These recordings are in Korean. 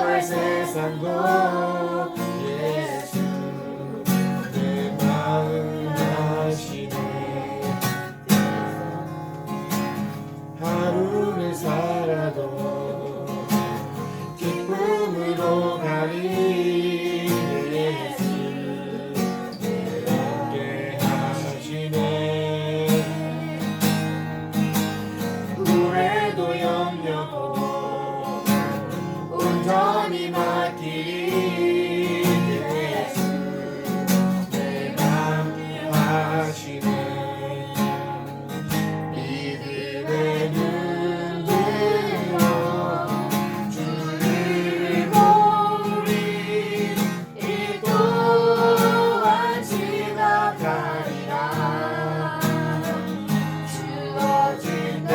어두운 세상도 예수 내 마음 아시네. 하루를 살아도 기쁨으로 가리 예수 내 함께 하시네. 후회도 염려도 온전히 맡기리 예수 내 함께 하시네. 믿음의 눈 들어 주를 보리 이 또한 지나가리라. 주어진 내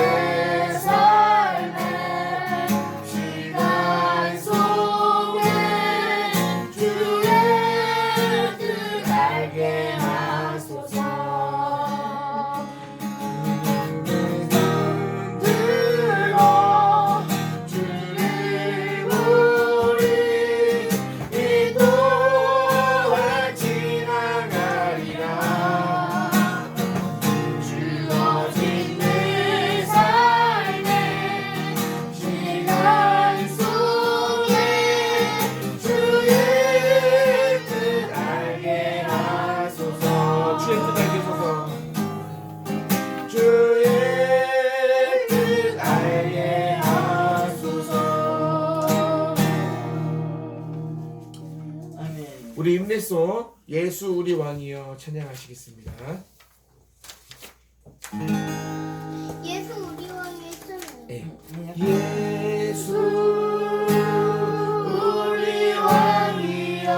삶의 시간 속에 주의 뜻 알게 하소서. 눈 들어 주를 보리 이 또한 지나가리라. 주어진 내 삶의 시간 속에 주의 뜻 알게 하소서. 주의 뜻 알게 하소서. 주의 뜻 알게 하소서. 아멘. 우리 임내소 예수 우리 왕이여 찬양하시겠습니다. 예수 우리 왕의 춤. 네. 예. 예수 우리 왕이여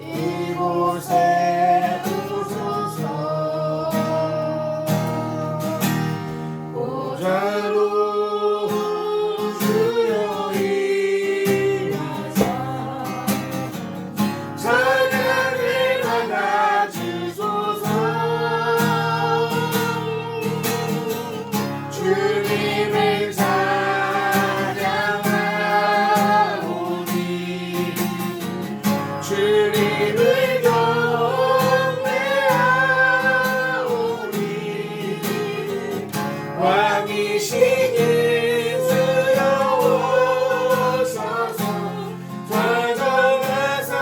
이곳에 오소서. 보좌로 주여 임하사 찬양을 받아 주소서. 주님을 찬양하오니 주님을 경배하오니 왕이신 예수여 오셔서 좌정하사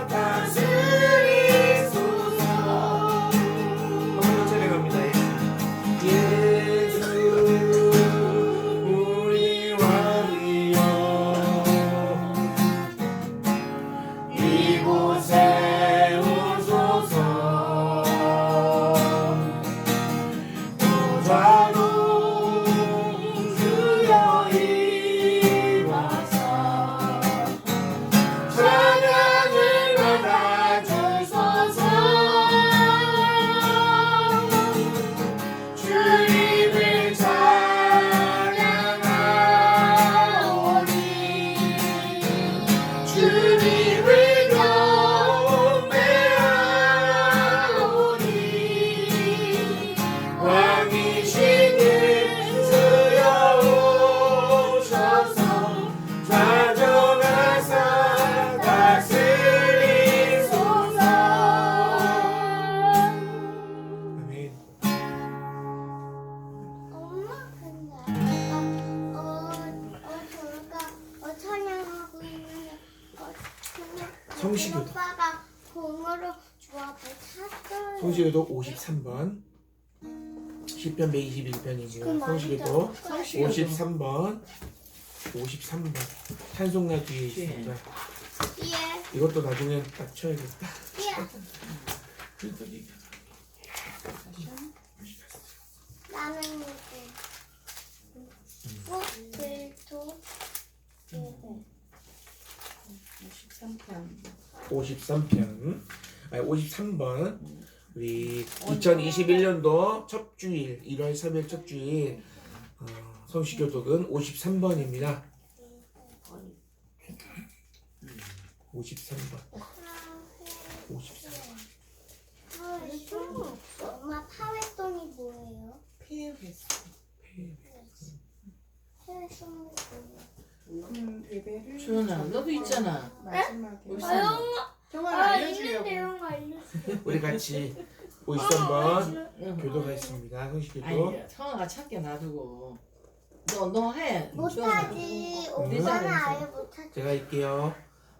다스리소서. 한번 더 찬양합니다. 예수 우리 왕이여 이곳에 오소서. 보좌로 주여 임하사 찬양을 받아 주소서. 주님을 찬양하오니 주님을 경배하오니 왕이신 예수여 오셔서 좌정하사 다스리소서. 아멘. 엄마 근데 저희가 찬양하고 있는데 성시교도. 오빠가 공으로 주업을 탔어요. 성시교도 53번 시편 121편이고요. 성시교도 53번 53번 찬송가 뒤에 있습니다. 예. 이것도 나중에 딱 쳐야겠다. 예. 나는 이제 꽃들도 53편. 53번 우리 2021년도 첫 주일 1월 3일 첫 주일 성시교독은 53번입니다. 53번. 53번. 엄마 파회돈이 뭐예요? 폐회수. 파회돈 예배를 주연아, 너도 있잖아. 마지막에 우리 정말 아 알려주려고. 있는데 형 알려주세요. 우리 같이 53번 교도하겠습니다. 형식교도. 아니, 성아가 찾게 놔두고. 너 해. 못하지. 네 오빠는 잘했어. 아예 못하지. 제가 할게요.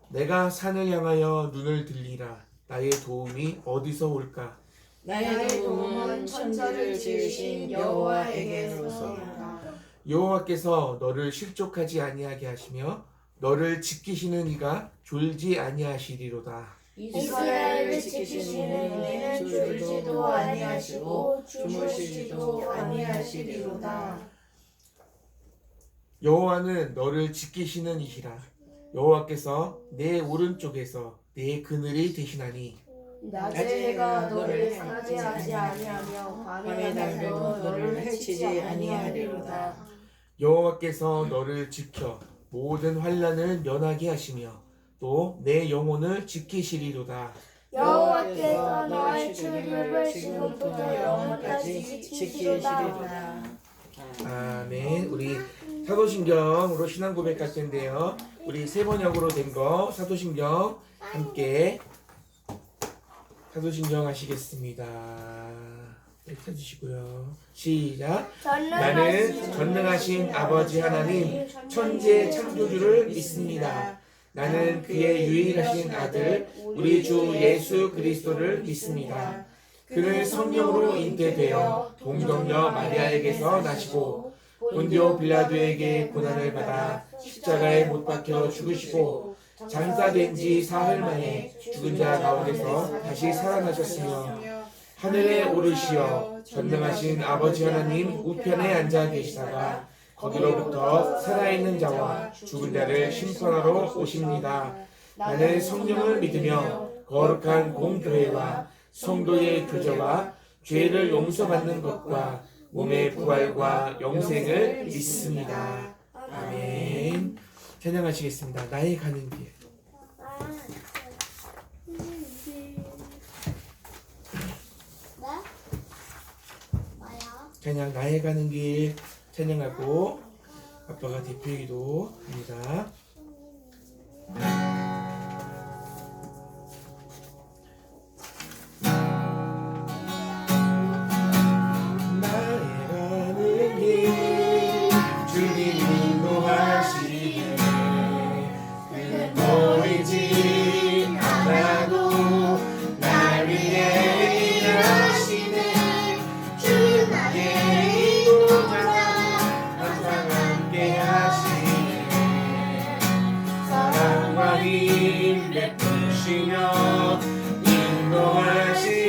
내가 산을 향하여 눈을 들리라. 나의 도움이 어디서 올까? 나의 도움은 천지를 지으신 여호와에게로소이다. 여호와께서 너를 실족하지 아니하게 하시며 너를 지키시는 이가 졸지 아니하시리로다. 이스라엘을 지키시는 이는 졸지도 아니하시고 주무시지도 아니하시리로다. 여호와는 너를 지키시는 이시라. 여호와께서 내 오른쪽에서 내 그늘이 되시나니 낮에 해가 너를 상하게 하지 아니하며 밤에 달도 너를 해치지 아니하리로다. 여호와께서 너를 지켜 모든 환난을 면하게 하시며 또 내 영혼을 지키시리로다. 여호와께서 너의 출입을 지금부터 영원까지 지키시리로다. 아멘. 우리 사도신경으로 신앙 고백할 텐데요. 우리 세 번역으로 된 거 사도신경 함께 사도신경 하시겠습니다. 펼쳐주시고요. 시작. 나는 전능하신 아버지 하나님 천지의 창조주를 믿습니다. 나는 그의 유일하신 아들 우리 주 예수 그리스도를 믿습니다. 그는 성령으로 잉태되어 동정녀 마리아에게서 나시고 본디오 빌라도에게 고난을 받아 십자가에 못 박혀 죽으시고 장사된 지 사흘 만에 죽은 자 가운데서 다시 살아나셨으며 하늘에 오르시어 전능하신 아버지 하나님 우편에 앉아 계시다가 거기로부터 살아있는 자와 죽은 자를 심판하러 오십니다. 나는 성령을 믿으며 거룩한 공교회와 성도의 교제와 죄를 용서받는 것과 몸의 부활과 영생을 믿습니다. 아멘. 찬양하시겠습니다. 나의 가는 길. 찬양 나의 가는 길 찬양하고 아빠가 대표기도 합니다. 나의 가는 길 주님 인도하시네. 그는 보이지 않아도 날 위해 일하시네. 주 나의 인도자 항상 함께 하시네. 사랑과 힘 베푸시며 인도하시네.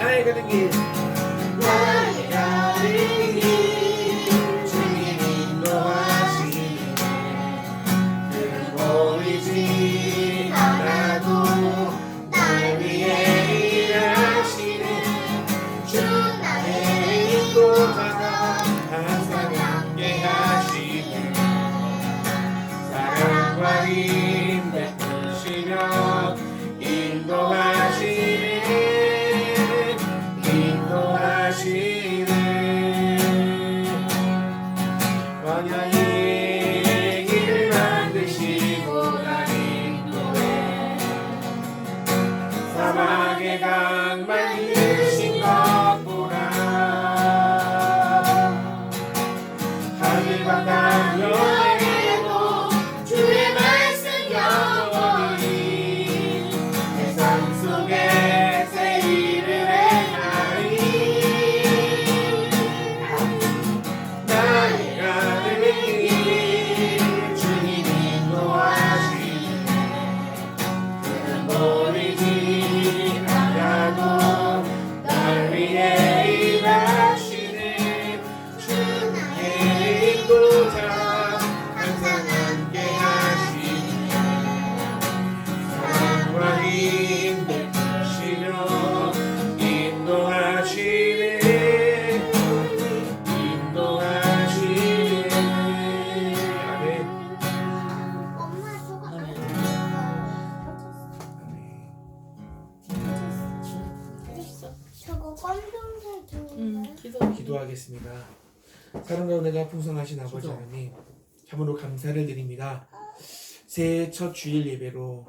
나의 가는 길 나의 가는 길 주님 인도하시네. 그는 보이지 않아도 날 위해 일하시네. 주 나의 인도자가 항상 함께 하시네. 사랑과 힘 베푸시며 인도하시네. 광야의 길 만드시고 날 인도해. 사막의 강 만드신 것 보라. 하늘과 땅 열리고 주의 말씀 영원히 세상 속에 새 일을 행하리. 나의 가는 길 주님 인도하시네. 그는 보이지 않아도 날 위해 일하시네. 주 나의 인도자 항상 함께 하시네. 사랑과 힘 베푸시며 인도하시네. 저거 검정색 있는데. 기도해. 기도하겠습니다. 사랑과 은혜가 풍성하신 아버지 기도. 하나님, 참으로 감사를 드립니다. 새해 첫 주일 예배로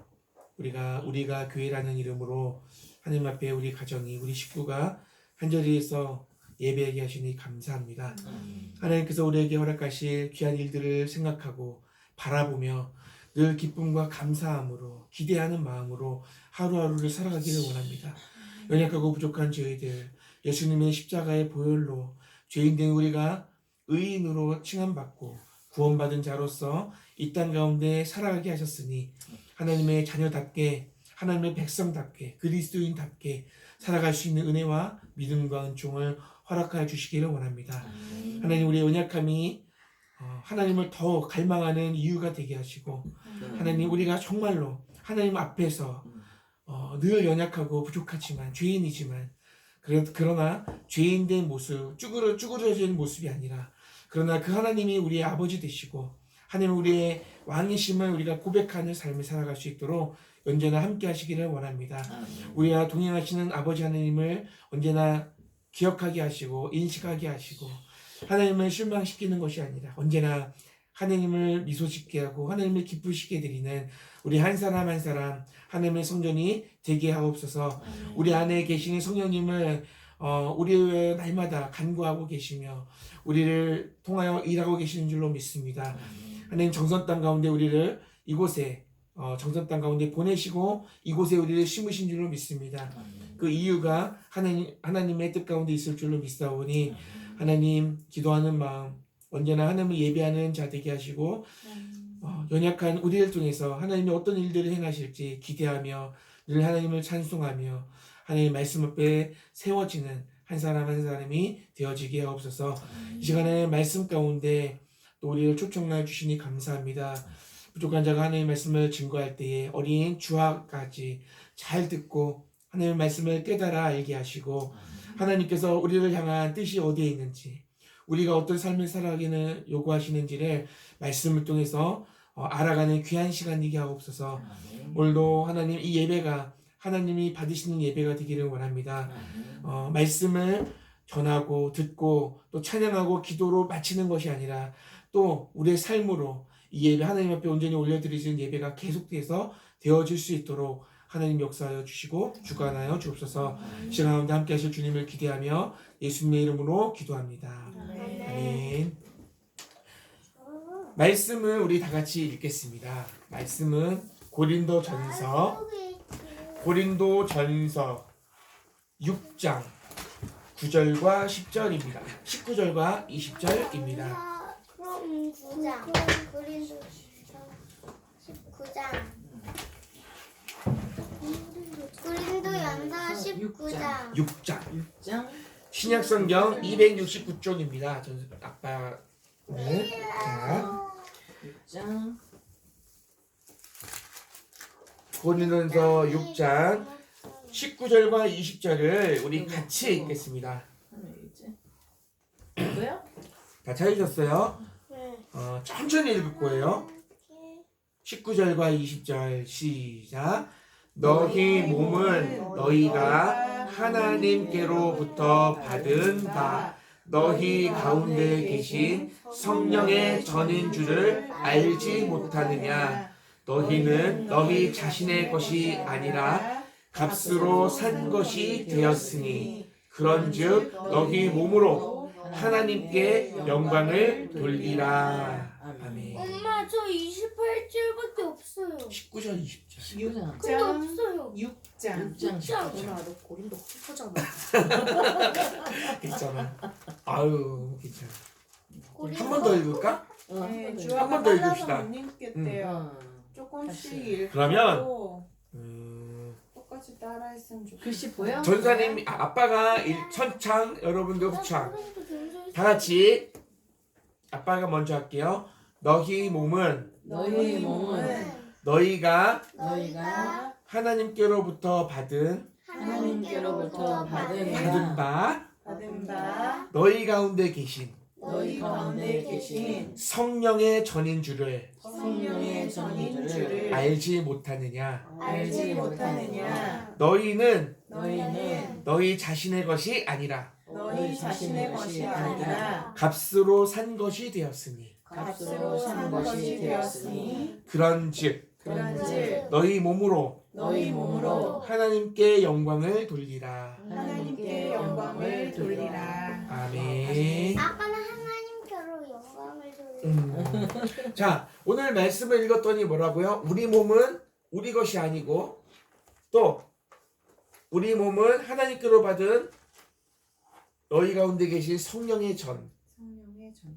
우리가 교회라는 이름으로 하나님 앞에 우리 가정이, 우리 식구가 한자리에서 예배하게 하시니 감사합니다. 하나님께서 우리에게 허락하실 귀한 일들을 생각하고 바라보며 늘 기쁨과 감사함으로 기대하는 마음으로 하루하루를 살아가기를 원합니다. 연약하고 부족한 저희들, 예수님의 십자가의 보혈로 죄인된 우리가 의인으로 칭함받고 구원받은 자로서 이 땅 가운데 살아가게 하셨으니 하나님의 자녀답게, 하나님의 백성답게, 그리스도인답게 살아갈 수 있는 은혜와 믿음과 은총을 허락하여 주시기를 원합니다. 하나님, 우리의 연약함이 하나님을 더 갈망하는 이유가 되게 하시고, 하나님, 우리가 정말로 하나님 앞에서 늘 연약하고 부족하지만 죄인이지만 그러나 죄인된 모습, 쭈그러진 모습이 아니라, 그러나 그 하나님이 우리의 아버지 되시고 하나님 우리의 왕이심을 우리가 고백하는 삶을 살아갈 수 있도록 언제나 함께 하시기를 원합니다. 우리와 동행하시는 아버지 하나님을 언제나 기억하게 하시고 인식하게 하시고, 하나님을 실망시키는 것이 아니라 언제나 하나님을 미소 짓게 하고 하나님을 기쁘시게 드리는 우리 한 사람 한 사람 하나님의 성전이 되게 하옵소서. 우리 안에 계시는 성령님을 우리의 날마다 간구하고 계시며 우리를 통하여 일하고 계시는 줄로 믿습니다. 하나님, 정선 땅 가운데 우리를 이곳에 정선 땅 가운데 보내시고 이곳에 우리를 심으신 줄로 믿습니다. 그 이유가 하나님의 뜻 가운데 있을 줄로 믿사오니 하나님, 기도하는 마음 언제나 하나님을 예배하는 자 되게 하시고 연약한 우리를 통해서 하나님이 어떤 일들을 행하실지 기대하며 늘 하나님을 찬송하며 하나님의 말씀 앞에 세워지는 한 사람 한 사람이 되어지게 하옵소서. 이 시간에 말씀 가운데 또 우리를 초청하여 주시니 감사합니다. 부족한 자가 하나님의 말씀을 증거할 때에 어린 주아까지 잘 듣고 하나님의 말씀을 깨달아 알게 하시고, 하나님께서 우리를 향한 뜻이 어디에 있는지, 우리가 어떤 삶을 살아가기는 요구하시는지를 말씀을 통해서 알아가는 귀한 시간 되게 하옵소서. 오늘도 하나님, 이 예배가 하나님이 받으시는 예배가 되기를 원합니다. 말씀을 전하고 듣고 또 찬양하고 기도로 마치는 것이 아니라 또 우리의 삶으로 이 예배 하나님 앞에 온전히 올려드리시는 예배가 계속돼서 되어질 수 있도록 하나님 역사하여 주시고 주관하여 주옵소서. 시간 가운데 함께 하실 주님을 기대하며 예수님의 이름으로 기도합니다. 아멘. 말씀을 우리 다 같이 읽겠습니다. 말씀은 고린도전서 6장 9절과 10절입니다. 19절과 20절입니다. 그럼 9장. 고린도 19장. 고린도 연서 19장. 6장. 신약성경 269쪽입니다. 전 아빠 자, 6장. 고린도전서 6장 19절과 20절을 우리 같이 읽겠습니다. 이거요? 다 찾으셨어요? 네. 천천히 읽을 거예요. 19절과 20절 시작. 너희 몸은 너희가 하나님께로부터 받은 바 너희 가운데 계신 성령의 전인 줄을 알지 못하느냐. 너희는 너희 자신의 것이 아니라 값으로 산 것이 되었으니 그런즉 너희 몸으로 하나님께 영광을 돌리라. 아멘. 엄마, 저 28줄밖에 없어요. 19절 20절 6장. 근데 없어요. 6장. 6장. 너 고린도 흩어잖아. 괜찮아. 아유 괜찮아. 한 번 더 읽을까? 네, 네, 한 주아가 번더 빨라서 읽읍시다. 못 읽겠대요. 조금씩 읽고 그러면 똑같이 따라했으면 좋겠어요. 글씨 보여? 전사님 아빠가 선창, 여러분들 후창 다 같이 아빠가 먼저 할게요. 너희 몸은 너희 몸은 너희가 너희가 하나님께로부터 받은 하나님께로부터 받은 바 받은 바 너희 가운데 계신 너희 가운데 계신 성령의 전인 줄을 성령의 전인 줄을 알지 못하느냐. 알지 못하느냐. 너희는 너희는 너희 자신의 것이 아니라 너희 자신의 것이 아니라 값으로 산 것이 되었으니 값으로 산 것이 되었으니 그런즉 그런즉 너희 몸으로 너희 몸으로 하나님께 영광을 돌리라. 하나님께 영광을 돌리라. 아멘. 아빠는 하나님께로 영광을 돌려. 자, 오늘 말씀을 읽었더니 뭐라고요? 우리 몸은 우리 것이 아니고 또 우리 몸은 하나님께로 받은 너희 가운데 계신 성령의 전.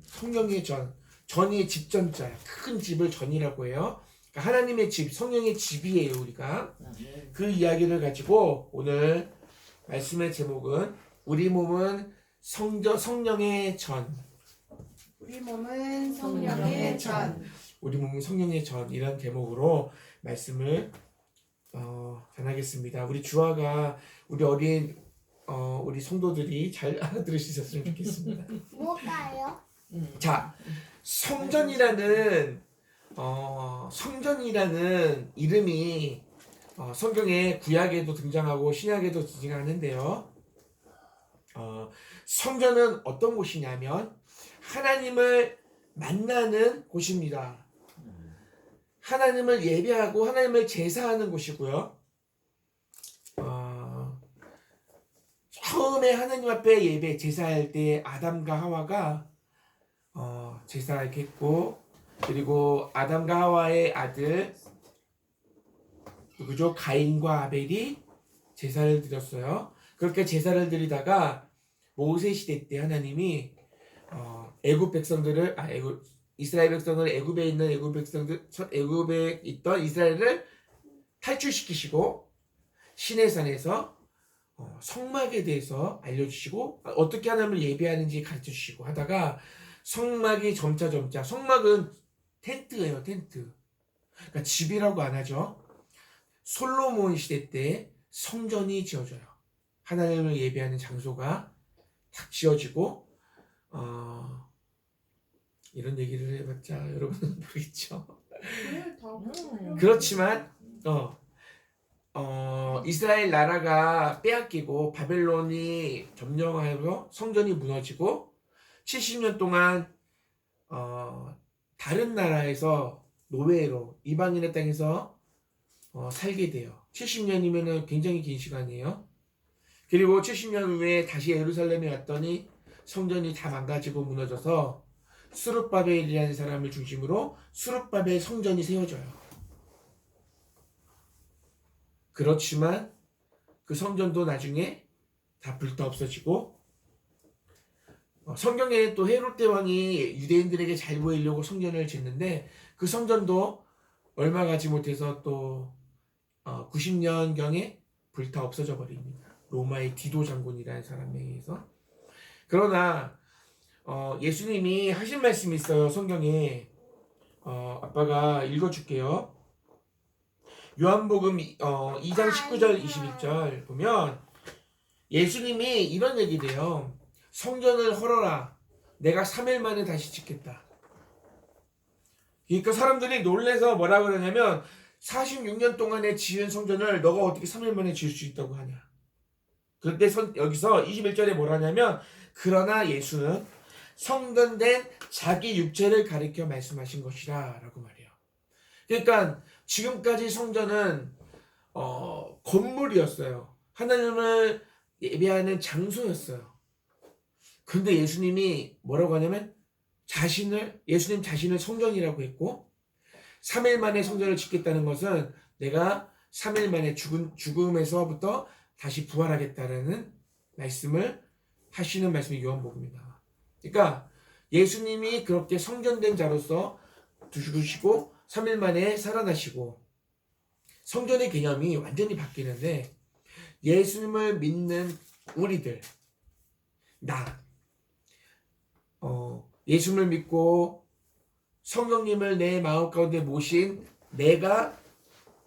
성령의 전. 전이 집전자야. 큰 집을 전이라고 해요. 그러니까 하나님의 집, 성령의 집이에요, 우리가. 그 이야기를 가지고 오늘 말씀의 제목은 우리 몸은 성령의 전. 우리 몸은 성령의 전. 우리 몸은 성령의 전 이런 제목으로 말씀을 전하겠습니다. 우리 주아가 우리 어린 우리 성도들이 잘 알아들으셨으면 좋겠습니다. 뭐가요? 자, 성전이라는 이름이 성경에 구약에도 등장하고 신약에도 등장하는데요. 성전은 어떤 곳이냐면 하나님을 만나는 곳입니다. 하나님을 예배하고 하나님을 제사하는 곳이고요. 처음에 하나님 앞에 예배 제사할 때 아담과 하와가 제사했고 그리고 아담과 하와의 아들 누구죠? 가인과 아벨이 제사를 드렸어요. 그렇게 제사를 드리다가 모세 시대 때 하나님이 애굽 백성들을 이스라엘 백성을 애굽에 있는 애굽에 있던 이스라엘을 탈출시키시고 시내산에서 성막에 대해서 알려주시고 어떻게 하나님을 예배하는지 가르쳐주시고 하다가 성막이 점차 성막은 텐트예요. 텐트. 그러니까 집이라고 안 하죠. 솔로몬 시대 때 성전이 지어져요. 하나님을 예배하는 장소가 딱 지어지고 이런 얘기를 해봤자 여러분은 모르겠죠. 그렇지만 이스라엘 나라가 빼앗기고 바벨론이 점령하여 성전이 무너지고 70년 동안 다른 나라에서 노예로 이방인의 땅에서 살게 돼요. 70년이면 굉장히 긴 시간이에요. 그리고 70년 후에 다시 예루살렘에 왔더니 성전이 다 망가지고 무너져서 스룹바벨이라는 사람을 중심으로 스룹바벨 성전이 세워져요. 그렇지만 그 성전도 나중에 다 불타 없어지고 성경에 또 헤롯 대왕이 유대인들에게 잘 보이려고 성전을 짓는데 그 성전도 얼마 가지 못해서 또 90년경에 불타 없어져 버립니다. 로마의 디도 장군이라는 사람에 의해서. 그러나 예수님이 하신 말씀이 있어요. 성경에 아빠가 읽어줄게요. 요한복음 2장 19절 21절 보면 예수님이 이런 얘기를 해요. 성전을 헐어라. 내가 3일 만에 다시 짓겠다. 그러니까 사람들이 놀래서 뭐라 그러냐면 46년 동안에 지은 성전을 너가 어떻게 3일 만에 지을 수 있다고 하냐. 그런데 여기서 21절에 뭐라냐면 그러나 예수는 성전된 자기 육체를 가리켜 말씀하신 것이라 라고 말해요. 그러니까 지금까지 성전은 건물이었어요. 하나님을 예배하는 장소였어요. 그런데 예수님이 뭐라고 하냐면 예수님 자신을 성전이라고 했고 3일 만에 성전을 짓겠다는 것은 내가 3일 만에 죽음에서부터 다시 부활하겠다는 말씀을 하시는 말씀이 요한복음입니다. 그러니까 예수님이 그렇게 성전된 자로서 죽으시고 3일 만에 살아나시고 성전의 개념이 완전히 바뀌는데 예수님을 믿는 우리들 예수님을 믿고 성령님을 내 마음 가운데 모신 내가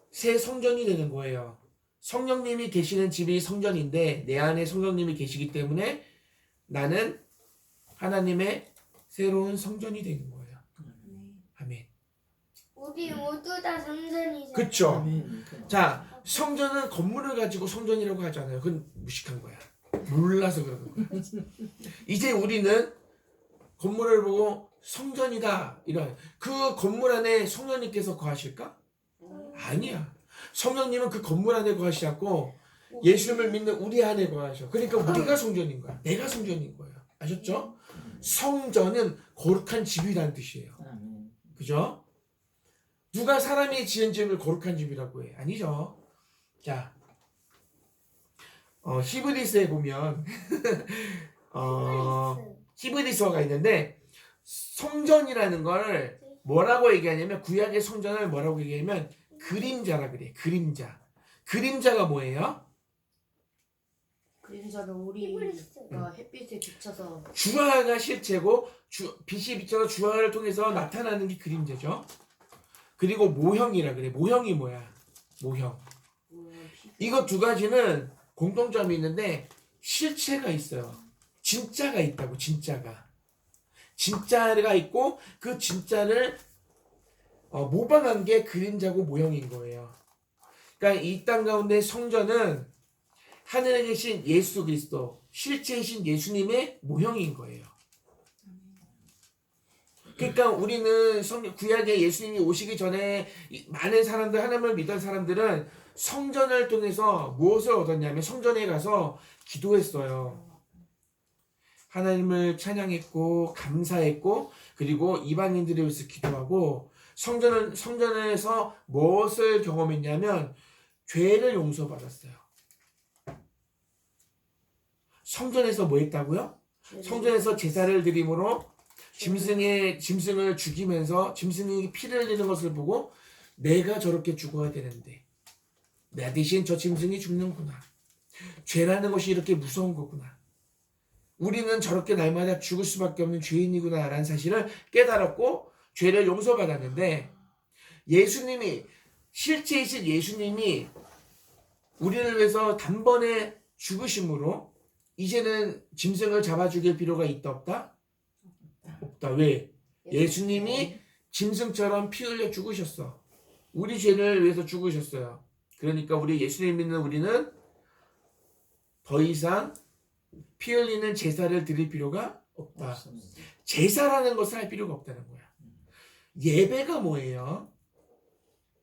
새 성전이 되는 거예요. 성령님이 계시는 집이 성전인데 내 안에 성령님이 계시기 때문에 나는 하나님의 새로운 성전이 되는 거예요. 아멘. 우리 모두 다 성전이잖아요. 그쵸? 자, 성전은 건물을 가지고 성전이라고 하잖아요. 그건 무식한 거야. 몰라서 그러는 거야. 이제 우리는 건물을 보고 성전이다 이런 그 건물 안에 성령님께서 거하실까? 아니야. 성령님은 그 건물 안에 거하시지 않고 예수님을 믿는 우리 안에 거하셔. 그러니까 우리가 성전인 거야. 내가 성전인 거야. 아셨죠? 성전은 거룩한 집이라는 뜻이에요. 그죠? 누가 사람이 지은 집을 거룩한 집이라고 해? 아니죠. 자, 히브리서에 보면 히브리서가 있는데 성전이라는 걸 뭐라고 얘기하냐면 구약의 성전을 뭐라고 얘기하냐면 그림자라 그래. 그림자. 그림자가 뭐예요? 그림자는 히브리스. 우리가 햇빛에 비쳐서 주화가 실체고 빛이 비쳐서 주화를 통해서 나타나는 게 그림자죠. 그리고 모형이라 그래. 모형이 뭐야? 모형. 이거 두 가지는 공통점이 있는데 실체가 있어요. 진짜가 있다고. 진짜가 있고 그 진짜를 모방한 게 그림자고 모형인 거예요. 그러니까 이 땅 가운데 성전은 하늘에 계신 예수 그리스도 실체이신 예수님의 모형인 거예요. 그러니까 우리는 구약에 예수님이 오시기 전에 많은 사람들, 하나님을 믿던 사람들은 성전을 통해서 무엇을 얻었냐면 성전에 가서 기도했어요. 하나님을 찬양했고 감사했고 그리고 이방인들을 위해서 기도하고 성전에서 무엇을 경험했냐면 죄를 용서받았어요. 성전에서 뭐 했다고요? 성전에서 제사를 드림으로 짐승을 죽이면서 짐승이 피를 흘리는 것을 보고 내가 저렇게 죽어야 되는데 나 대신 저 짐승이 죽는구나. 죄라는 것이 이렇게 무서운 거구나. 우리는 저렇게 날마다 죽을 수밖에 없는 죄인이구나 라는 사실을 깨달았고 죄를 용서받았는데 예수님이 실체이신 예수님이 우리를 위해서 단번에 죽으심으로 이제는 짐승을 잡아 죽일 필요가 있다 없다? 없다. 왜? 예수님이 짐승처럼 피 흘려 죽으셨어. 우리 죄를 위해서 죽으셨어요. 그러니까 우리 예수님 믿는 우리는 더 이상 피 흘리는 제사를 드릴 필요가 없다. 제사라는 것을 할 필요가 없다는 거야. 예배가 뭐예요?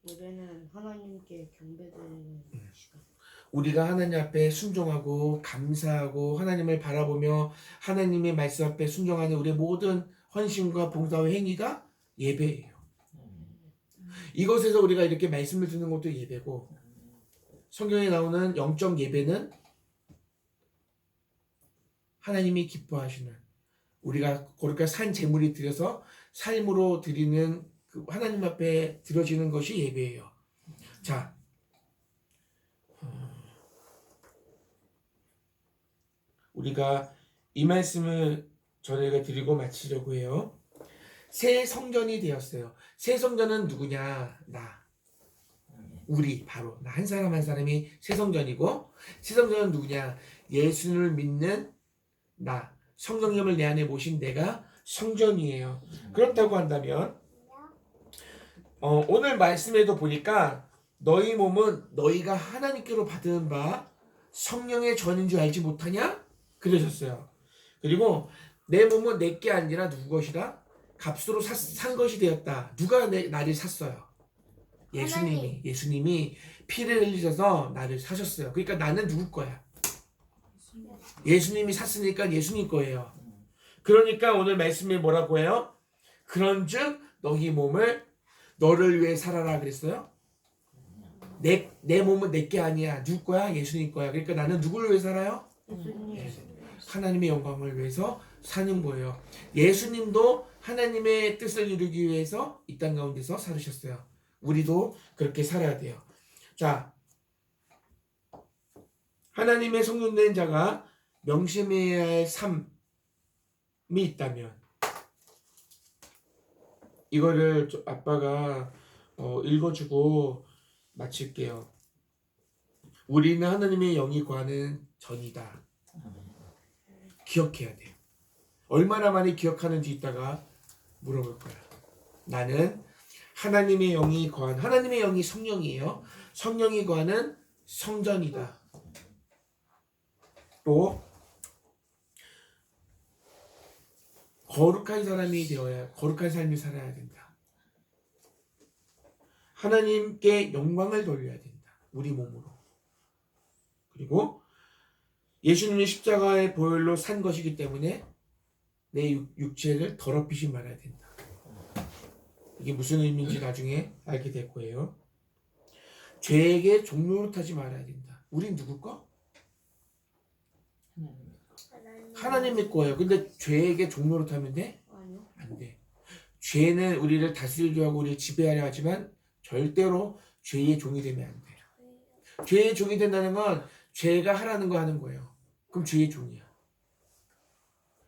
예배는 하나님께 경배드리는 시간. 우리가 하나님 앞에 순종하고 감사하고 하나님을 바라보며 하나님의 말씀 앞에 순종하는 우리의 모든 헌신과 봉사와 행위가 예배예요. 이것에서 우리가 이렇게 말씀을 듣는 것도 예배고 성경에 나오는 영적 예배는 하나님이 기뻐하시는 우리가 거룩한 산 제물이 드려서 삶으로 드리는 그 하나님 앞에 드려지는 것이 예배예요. 자, 우리가 이 말씀을 저희가 드리고 마치려고 해요. 새 성전이 되었어요. 새 성전은 누구냐? 나. 우리 바로 나 한 사람 한 사람이 새 성전이고 새 성전은 누구냐? 예수를 믿는 나. 성령님을 내 안에 모신 내가 성전이에요. 그렇다고 한다면 오늘 말씀에도 보니까 너희 몸은 너희가 하나님께로 받은 바 성령의 전인 줄 알지 못하냐? 그러셨어요. 그리고 내 몸은 내게 아니라 누구 것이다? 값으로 산 것이 되었다. 누가 나를 샀어요? 예수님이 피를 흘리셔서 나를 사셨어요. 그러니까 나는 누구 거야? 예수님이 샀으니까 예수님 거예요. 그러니까 오늘 말씀에 뭐라고 해요? 그런즉 너희 몸을 너를 위해 살아라 그랬어요. 내 몸은 내게 아니야. 누구 거야? 예수님 거야. 그러니까 나는 누구를 위해 살아요? 하나님의 영광을 위해서 사는 거예요. 예수님도 하나님의 뜻을 이루기 위해서 이 땅 가운데서 살으셨어요. 우리도 그렇게 살아야 돼요. 자, 하나님의 성령된 자가 명심해야 할 삶이 있다면 이거를 아빠가 읽어주고 마칠게요. 우리는 하나님의 영이 거하는 전이다. 기억해야 돼요. 얼마나 많이 기억하는지 이따가 물어볼 거야. 나는 하나님의 영이 거한 하나님의 영이 성령이에요. 성령이 거하는 성전이다. 또 거룩한 사람이 되어야 거룩한 삶을 살아야 된다. 하나님께 영광을 돌려야 된다. 우리 몸으로. 그리고 예수님이 십자가의 보혈로 산 것이기 때문에 내 육체를 더럽히지 말아야 된다. 이게 무슨 의미인지 나중에 알게 될 거예요. 죄에게 종노릇하지 말아야 된다. 우린 누구 거? 하나님의 거예요. 근데 죄에게 종노릇하면 돼? 아니요. 안 돼. 죄는 우리를 다스리려 하고 우리를 지배하려 하지만 절대로 죄의 종이 되면 안 돼. 죄의 종이 된다는 건 죄가 하라는 거 하는 거예요. 그럼 죄의 종이야.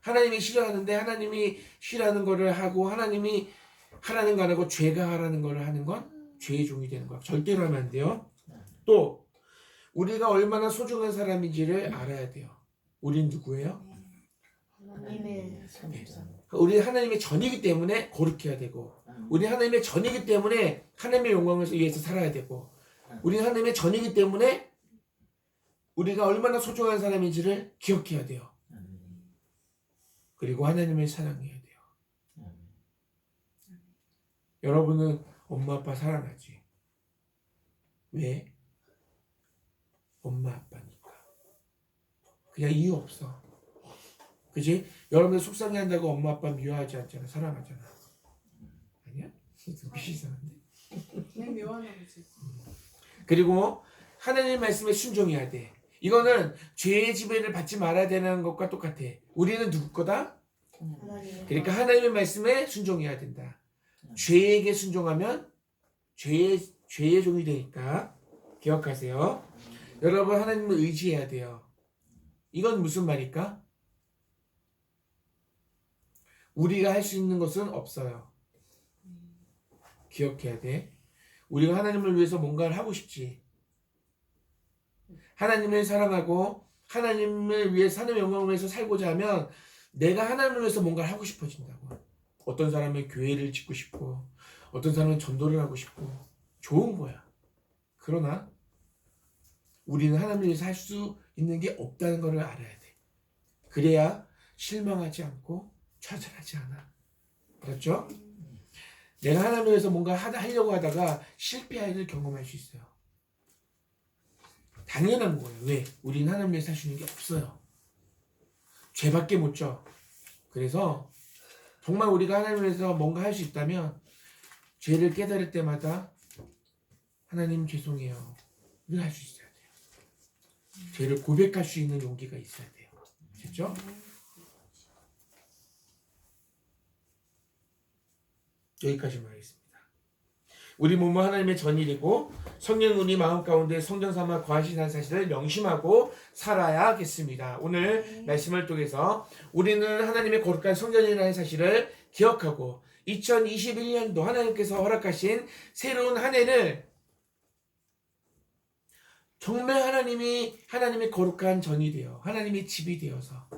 하나님이 싫어하는데 하나님이 싫어하는 거를 하고 하나님이 하라는 거 안 하고 죄가 하라는 거를 하는 건 죄의 종이 되는 거야. 절대로 하면 안 돼요. 또 우리가 얼마나 소중한 사람인지를 알아야 돼요. 우린 누구예요? 하나님의 우리 하나님의 전이기 때문에 거룩해야 되고 우리 하나님의 전이기 때문에 하나님의 영광을 위해서 살아야 되고 우리 하나님의 전이기 때문에 우리가 얼마나 소중한 사람인지를 기억해야 돼요. 그리고 하나님을 사랑해야 돼요. 여러분은 엄마 아빠 사랑하지? 왜? 엄마 아빠니까. 그냥 이유 없어. 그지? 여러분들 속상해한다고 엄마 아빠 미워하지 않잖아. 사랑하잖아. 아니야? 눈빛이 이상한데? 왜 묘하나 보지? 그리고 하나님 말씀에 순종해야 돼. 이거는 죄의 지배를 받지 말아야 되는 것과 똑같아. 우리는 누구 거다? 하나님. 그러니까 하나님의 말씀에 순종해야 된다. 죄에게 순종하면 죄의 종이 되니까 기억하세요. 여러분 하나님을 의지해야 돼요. 이건 무슨 말일까? 우리가 할 수 있는 것은 없어요. 기억해야 돼. 우리가 하나님을 위해서 뭔가를 하고 싶지. 하나님을 사랑하고 하나님을 위해 하나님의 영광을 위해서 살고자 하면 내가 하나님을 위해서 뭔가를 하고 싶어진다고. 어떤 사람은 교회를 짓고 싶고 어떤 사람은 전도를 하고 싶고 좋은 거야. 그러나 우리는 하나님을 위해서 할 수 있는 게 없다는 것을 알아야 돼. 그래야 실망하지 않고 좌절하지 않아. 그렇죠? 내가 하나님을 위해서 뭔가 하려고 하다가 실패를 경험할 수 있어요. 당연한 거예요. 왜? 우리는 하나님을 위해서 할 수 있는 게 없어요. 죄밖에 못 져. 그래서 정말 우리가 하나님을 위해서 뭔가 할 수 있다면 죄를 깨달을 때마다 하나님 죄송해요. 늘 할 수 있어야 돼요. 죄를 고백할 수 있는 용기가 있어야 돼요. 됐죠? 여기까지만 하겠습니다. 우리 몸은 하나님의 전일이고 성령 우리 마음 가운데 성전 삼아 거하시는 사실을 명심하고 살아야겠습니다. 오늘 말씀을 통해서 우리는 하나님의 거룩한 성전이라는 사실을 기억하고 2021년도 하나님께서 허락하신 새로운 한 해를 정말 하나님의 거룩한 전이 되어 하나님의 집이 되어서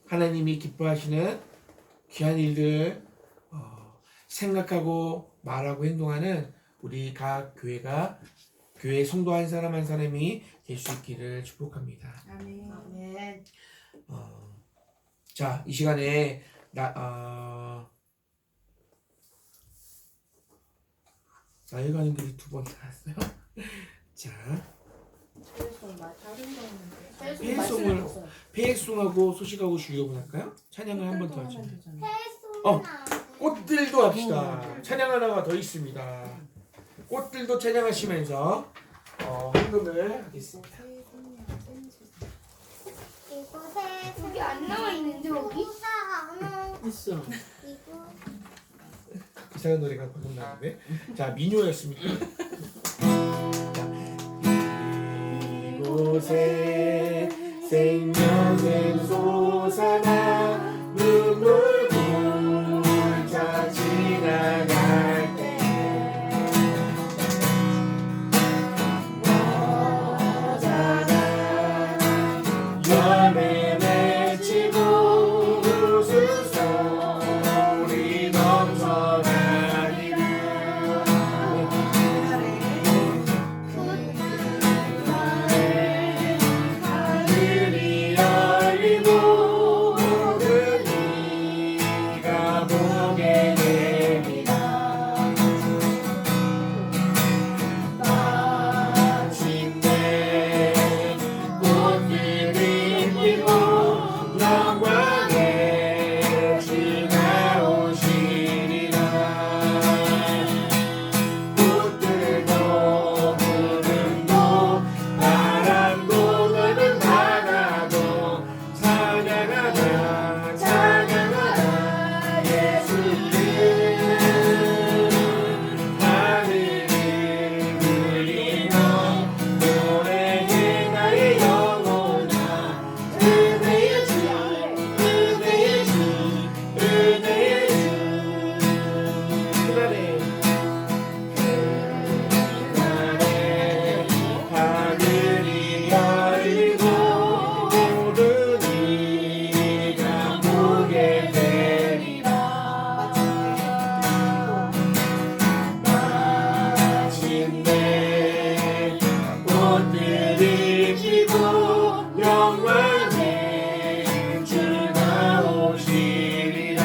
하나님이 기뻐하시는 귀한 일들 생각하고 말하고 행동하는 우리 각 교회 성도 한 사람 한 사람이 될 수 있기를 축복합니다. 아멘. 아멘. 자, 이 시간에 나이 가는 길이 두 번 나왔어요. 자, 폐송을 폐송하고 소식하고 주요분 할까요? 찬양을 한 번 더 하죠. 꽃들도 합시다. 찬양 하나가 더 있습니다. 꽃들도 찬양하시면서 헌금을 하겠습니다. 여기 안 나와 있는데 여기? 있어. 이상한 노래가 방금 나왔는데. 자, 민요였습니다. 이곳에 생명은 솟아나 눈물 굴자 지나갈 때 너잖아 열매 맺히고 웃음소리 넘쳐나기를 하늘이 일으키고 영광의 주가 오시리라. 꽃들도 구름도 바람도 너는 바다도 찬양하라 찬양하라 예수를. 하늘을 울리며 노래해 나의 영혼아. 은혜의 주 은혜의 주 은혜의 주. 그날에 하늘이 열리고 모든 이가 보게 되리라. 마침내 꽃들이 피고 영광의 주가 오시리라.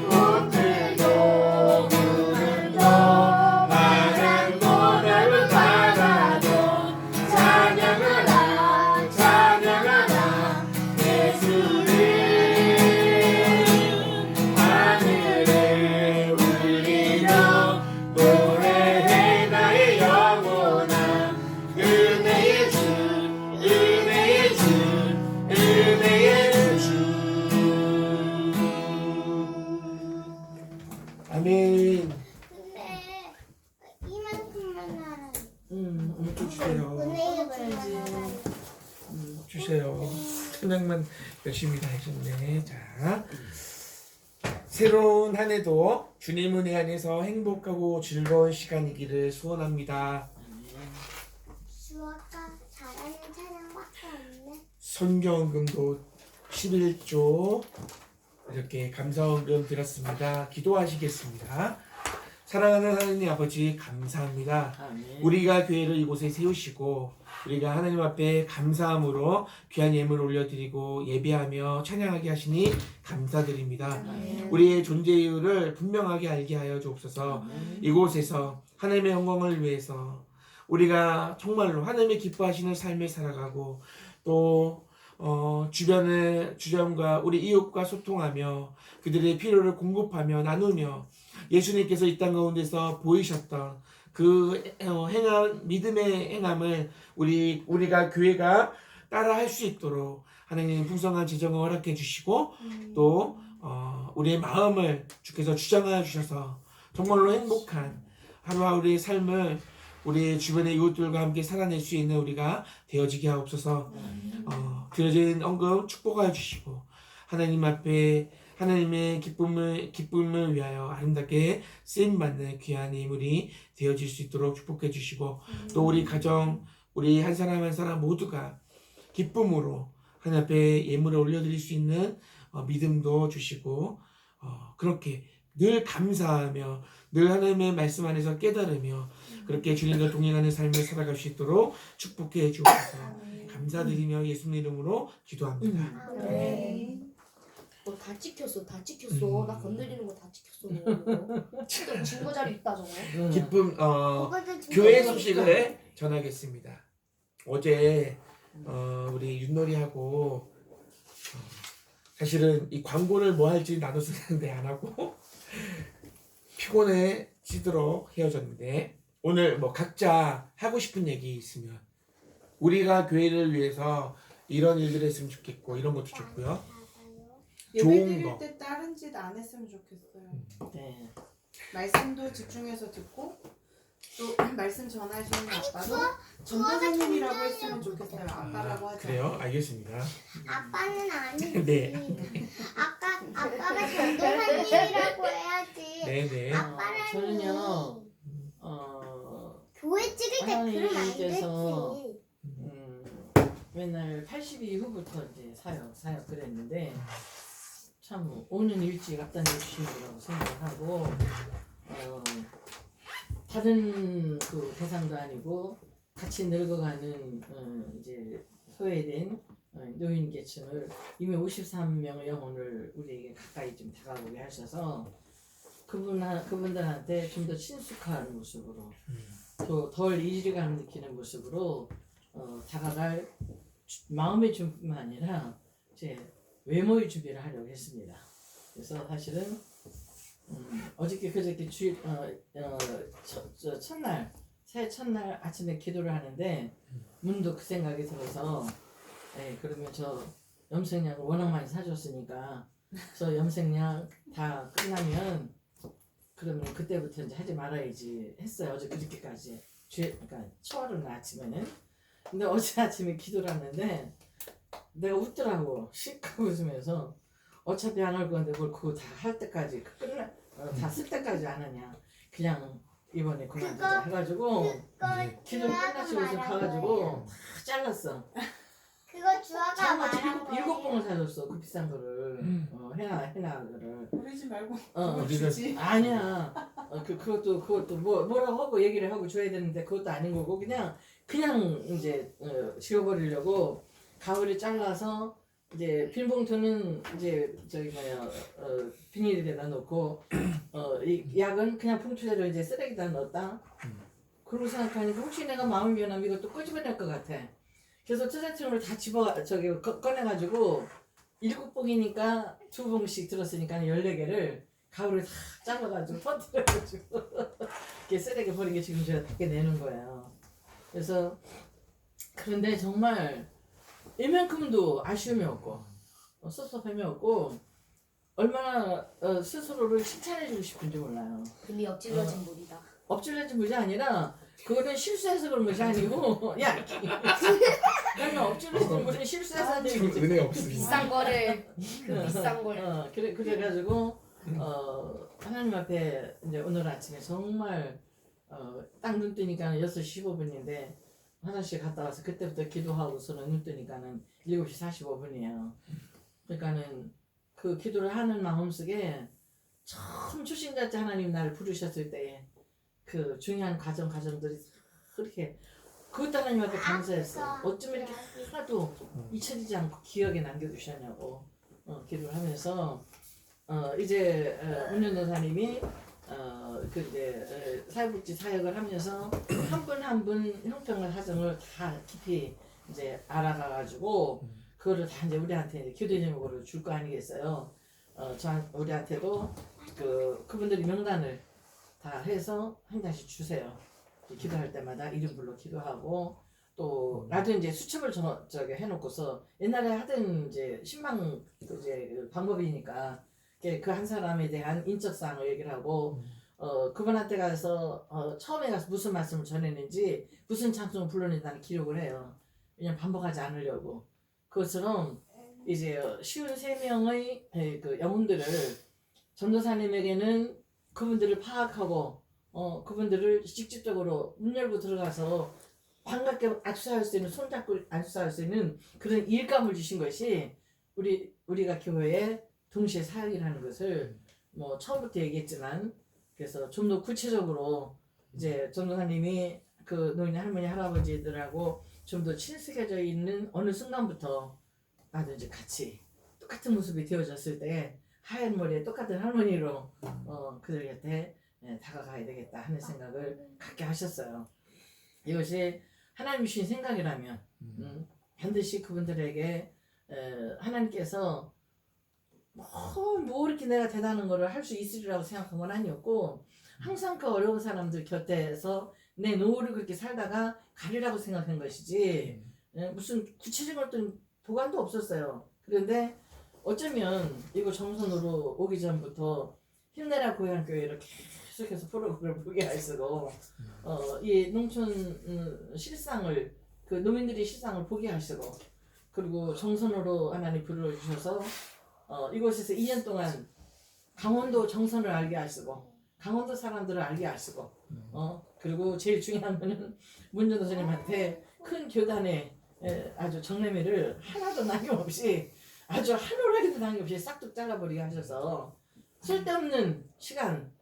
꽃들도 구름도 바람도 넓은 바다도 찬양하라 찬양하라 예수를. 하늘을 울리며 노래해 나의 영혼아. 은혜의 주 은혜의 주 은혜의 주. 아멘. 근데 이만큼만 하라. 또 주세요. 은혜의 주만 주세요. 찬양만 열심히 다 하셨네. 자, 새로운 한 해도 주님 은혜 안에서 행복하고 즐거운 시간이기를 소원합니다. 주어가 잘하는 찬양밖에 없네. 선경금도 11조 이렇게 감사원금 드렸습니다. 기도하시겠습니다. 사랑하는 하나님 아버지 감사합니다. 아멘. 우리가 교회를 이곳에 세우시고 우리가 하나님 앞에 감사함으로 귀한 예물을 올려드리고 예배하며 찬양하게 하시니 감사드립니다. 우리의 존재 이유를 분명하게 알게 하여 주옵소서. 이곳에서 하나님의 영광을 위해서 우리가 정말로 하나님의 기뻐하시는 삶을 살아가고 또 주변의 주변과 우리 이웃과 소통하며 그들의 필요를 공급하며 나누며 예수님께서 이 땅 가운데서 보이셨던 그 행함, 믿음의 행함을 우리가 교회가 따라 할 수 있도록 하나님 풍성한 재정을 허락해 주시고 또 우리의 마음을 주께서 주장하여 주셔서 정말로 행복한 하루하루의 삶을 우리 주변의 이웃들과 함께 살아낼 수 있는 우리가 되어지게 하옵소서. 드려진 헌금 축복하여 주시고 하나님 앞에 하나님의 기쁨을 위하여 아름답게 쓰임받는 귀한 예물이 되어질 수 있도록 축복해 주시고 또 우리 가정 우리 한 사람 한 사람 모두가 기쁨으로 하나님 앞에 예물을 올려드릴 수 있는 믿음도 주시고 그렇게 늘 감사하며 늘 하나님의 말씀 안에서 깨달으며 그렇게 주님과 동행하는 삶을 살아갈 수 있도록 축복해 주옵소서. 감사드리며 예수님 이름으로 기도합니다. 다 찍혔어, 다 찍혔어. 나 건드리는 거 다 찍혔어. 진짜 증거 자료 있다 저거. 기쁨 그것도 진짜 교회 소식을 전하겠습니다. 어제 우리 윷놀이하고 사실은 이 광고를 뭐 할지 나눠서 했는데 안 하고 피곤해지도록 헤어졌는데 오늘 뭐 각자 하고 싶은 얘기 있으면 우리가 교회를 위해서 이런 일들 했으면 좋겠고 이런 것도 좋고요. 좋은 예배 거. 드릴 때 다른 짓 안 했으면 좋겠어요. 네. 말씀도 집중해서 듣고 또 말씀 전하시는 아빠도 전도사님이라고 했으면 좋겠어요. 아빠라고 하지 그래요? 알겠습니다. 아빠는 아니지. 네. 아빠가 전도사님이라고 해야지. 네네. 아빠라니. 저는요. 교회 찍을 때 그러면 안 되지. 하나님께서 맨날 80 이후부터 이제 사역 그랬는데 참 오는 일찍 앞당겨 주시라고 생각하고 다른 그 대상도 아니고 같이 늙어가는 이제 소외된 노인 계층을 이미 53명의 영혼을 우리에게 가까이 좀 다가오게 하셔서 그분들한테 좀 더 친숙한 모습으로 또 덜 이질감 느끼는 모습으로 다가갈 마음의 준비뿐만 아니라 이제 외모의 준비를 하려고 했습니다. 그래서 사실은 어저께 그저께 첫날 새해 첫날 아침에 기도를 하는데 문득 그 생각이 들어서 그러면 저 염색약을 워낙 많이 사줬으니까 저 염색약 다 끝나면 그러면 그때부터 이제 하지 말아야지 했어요. 어제 그저께까지 그러니까 초하루는 아침에는. 근데 어제 아침에 기도를 하는데 내가 웃더라고. 씩하고 웃으면서 어차피 안 할 건데 뭘 그거 다 할 때까지 다 쓸 때까지 안 하냐. 그냥 이번에 그만두자 해가지고 기도 끝나시고 가가지고 다 잘랐어. 그거 주아가 정말 말한 일곱 거예요. 봉을 사줬어. 그 비싼 거를. 해나를. 버리지 말고 어, 우리가- 주지. 아니야. 그것도 뭐라고 하고 얘기를 하고 줘야 되는데 그것도 아닌 거고 그냥 이제 지워버리려고 가을에 잘라서 이제 빈 봉투는 이제 저기 비닐에다 넣고 이 약은 그냥 봉투대로 이제 쓰레기다 넣었다. 그러고 생각하니까 혹시 내가 마음이 변하면 이것도 끄집어낼 것 같아. 그래서 투세팅을 다 꺼내가지고 7봉이니까 2봉씩 들었으니까 14개를 가을에 다 잘라가지고 퍼뜨려가지고 이렇게 쓰레기 버린 게 지금 제가 밖에 내는 거예요. 그래서 그런데 정말 이만큼도 아쉬움이 없고 섭섭함이 없고 얼마나 스스로를 칭찬해주고 싶은지 몰라요. 금이 엎질러진 물이다. 엎질러진 물이 아니라 그거는 실수해서 그런 것이 아니고 야 그러면 엎질러진 물은 실수해서 하는 얘기지. 은혜 없습니다. 비싼 거를 그 비싼 걸. 그래가지고 하나님 앞에 이제 오늘 아침에 정말 딱 눈 뜨니까 6시 15분인데 화장실 갔다 와서 그때부터 기도하고서는 눈 뜨니까는 7시 45분이에요. 그러니까는 그 기도를 하는 마음속에 처음 초신자체 하나님 나를 부르셨을 때에 그 중요한 과정들이 그렇게 그것도 하나님 앞에 감사했어. 어쩜 이렇게 하나도 잊혀지지 않고 기억에 남겨두셨냐고 기도를 하면서 이제 문현도사님이 그 이제 사회복지 사역을 하면서 한 분 한 분 형평을 사정을 다 깊이 이제 알아가가지고 그거를 다 이제 우리한테 이제 기도 제목으로 줄 거 아니겠어요. 우리한테도 그분들이 명단을 다 해서 한 장씩 주세요. 기도할 때마다 이름 불러 기도하고 또 나도 이제 수첩을 저기 해놓고서 옛날에 하던 이제 신방 이제 방법이니까 그 한 사람에 대한 인적 사항을 얘기를 하고 그분한테 가서 처음에 가서 무슨 말씀을 전했는지 무슨 찬송을 불렀는지 나는 기록을 해요. 왜냐면 반복하지 않으려고. 그것처럼 이제 53명의 그 영혼들을 전도사님에게는 그분들을 파악하고 그분들을 직접적으로 문 열고 들어가서 반갑게 악수할 수 있는 손잡고 악수할 수 있는 그런 일감을 주신 것이 우리가 교회에 동시에 사역이라는 것을 뭐 처음부터 얘기했지만 그래서 좀 더 구체적으로 이제 전도사님이 그 노인 할머니 할아버지들하고 좀 더 친숙해져 있는 어느 순간부터 나도 이제 같이 똑같은 모습이 되어졌을 때 하얀 머리에 똑같은 할머니로 그들 곁에 다가가야 되겠다 하는 생각을 갖게 하셨어요. 이것이 하나님이 주신 생각이라면 반드시 그분들에게 하나님께서 뭐 이렇게 내가 대단한 거를 할 수 있으리라고 생각한 건 아니었고 항상 그 어려운 사람들 곁에서 내 노후를 그렇게 살다가 가리라고 생각한 것이지 무슨 구체적인 어떤 보관도 없었어요. 그런데 어쩌면 이거 정선으로 오기 전부터 힘내라 고향교회를 계속해서 프로그램을 보게 하시고 이 농촌 실상을 그 노민들의 실상을 보게 하시고 그리고 정선으로 하나님 불러주셔서 이곳에서 2년 동안 강원도 정선을 알게 하시고 강원도 사람들을 알게 하시고 그리고 제일 중요한 거는 문전도사님한테 큰 교단의 아주 정례미를 하나도 남김없이 아주 하루라기도 남김없이 싹둑 잘라버리게 하셔서 쓸데없는 시간,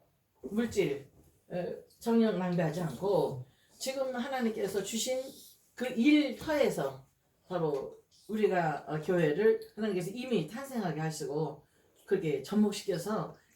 물질, 정력 낭비하지 않고 지금 하나님께서 주신 그 일터에서 바로 우리가 교회를 하나님께서 이미 탄생하게 하시고 그렇게 접목시켜서